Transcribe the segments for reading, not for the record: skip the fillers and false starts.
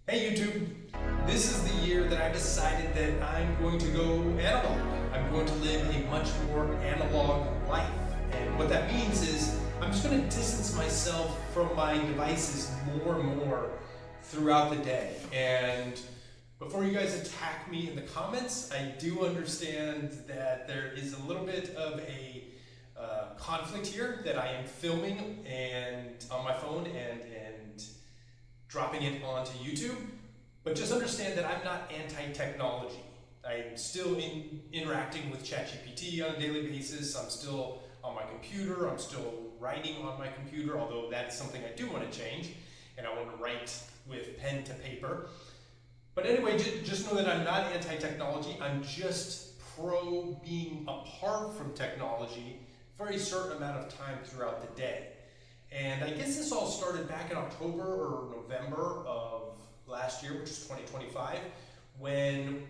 Hey YouTube, this is the year that I decided that I'm going to go analog. I'm going to live a much more analog life. And what that means is I'm just going to distance myself from my devices more and more throughout the day. And before you guys attack me in the comments, I do understand that there is a little bit of a conflict here, that I am filming and on my phone and dropping it onto YouTube. But just understand that I'm not anti-technology. I'm still interacting with ChatGPT on a daily basis. I'm still on my computer. I'm still writing on my computer, although that's something I do want to change. And I want to write with pen to paper. But anyway, just know that I'm not anti-technology. I'm just pro being apart from technology for a certain amount of time throughout the day. And I guess this all started back in October or November of last year, which is 2025, when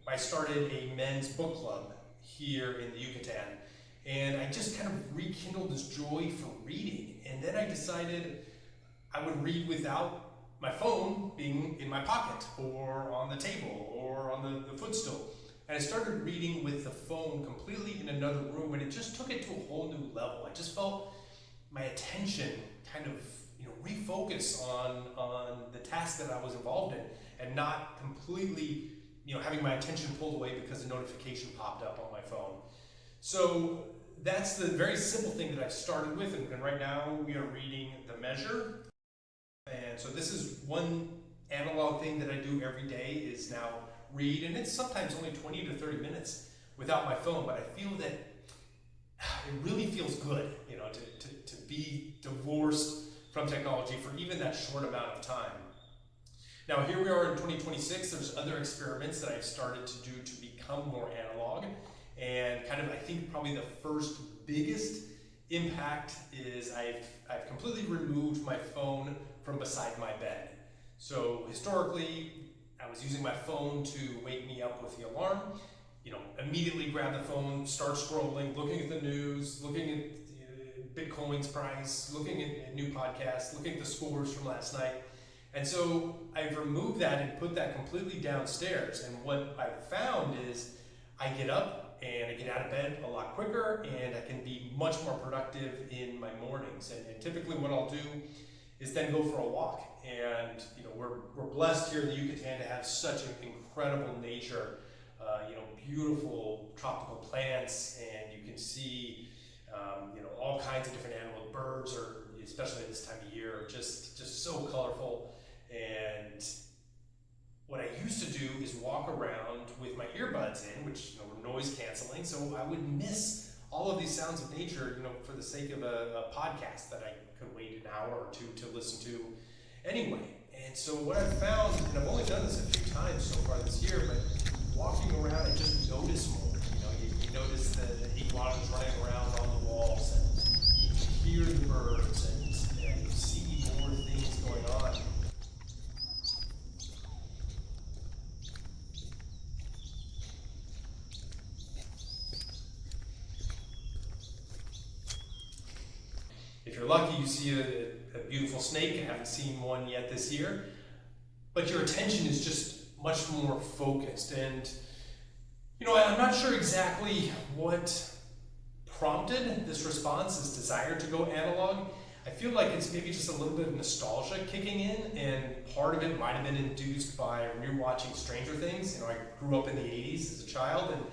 I started a men's book club here in the Yucatan. And I just kind of rekindled this joy for reading. And then I decided I would read without my phone being in my pocket or on the table or on the footstool. And I started reading with the phone completely in another room, and it just took it to a whole new level. I just felt my attention kind of refocus on the task that I was involved in, and not completely having my attention pulled away because a notification popped up on my phone. So that's the very simple thing that I've started with, and right now we are reading The Measure. And so this is one analog thing that I do every day, is now read, and it's sometimes only 20 to 30 minutes without my phone, but I feel that it really feels good, to be divorced from technology for even that short amount of time. Now here we are in 2026, there's other experiments that I've started to do to become more analog, and kind of I think probably the first biggest impact is I've completely removed my phone from beside my bed. So historically, I was using my phone to wake me up with the alarm, immediately grab the phone, start scrolling, looking at the news, looking at Bitcoin's price, looking at new podcasts, looking at the scores from last night. And so I've removed that and put that completely downstairs. And what I've found is I get up and I get out of bed a lot quicker, and I can be much more productive in my mornings. And typically what I'll do is then go for a walk. And we're blessed here in the Yucatan to have such an incredible nature, beautiful tropical plants, and you can see all kinds of different animals. Birds are, especially at this time of year, just so colorful. And what I used to do is walk around with my earbuds in, which were noise canceling, so I would miss all of these sounds of nature, for the sake of a podcast that I could wait an hour or two to listen to anyway. And so what I've found, and I've only done this a few times so far this year, but walking around, I just notice more. You notice the iguanas running around on the walls, and you can hear the birds, and you see more things going on. If you're lucky, you see a beautiful snake. I haven't seen one yet this year, but your attention is just much more focused. And I'm not sure exactly what prompted this response, this desire to go analog. I feel like it's maybe just a little bit of nostalgia kicking in, and part of it might have been induced by rewatching Stranger Things. I grew up in the 80s as a child, and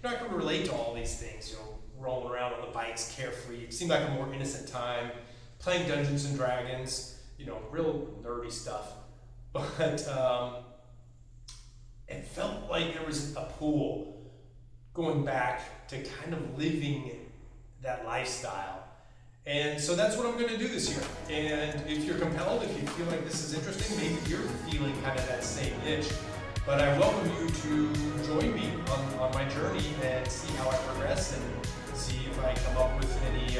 I could relate to all these things, rolling around on the bikes, carefree. It seemed like a more innocent time, playing Dungeons and Dragons, real nerdy stuff. But it felt like there was a pull going back to kind of living that lifestyle. And so that's what I'm going to do this year. And if you're compelled, if you feel like this is interesting, maybe you're feeling kind of that same itch. But I welcome you to join me on my journey and see how I progress, and see if I come up with any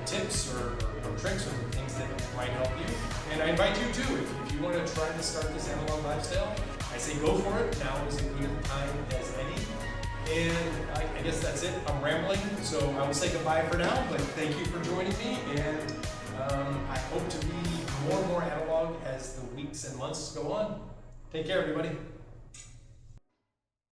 tips or tricks or things that might help you. And I invite you too, if you want to try to start this analog lifestyle, I say go for it. Now is as good a time as any. And I guess that's it. I'm rambling, so I will say goodbye for now, but thank you for joining me, and I hope to be more and more analog as the weeks and months go on. Take care, everybody.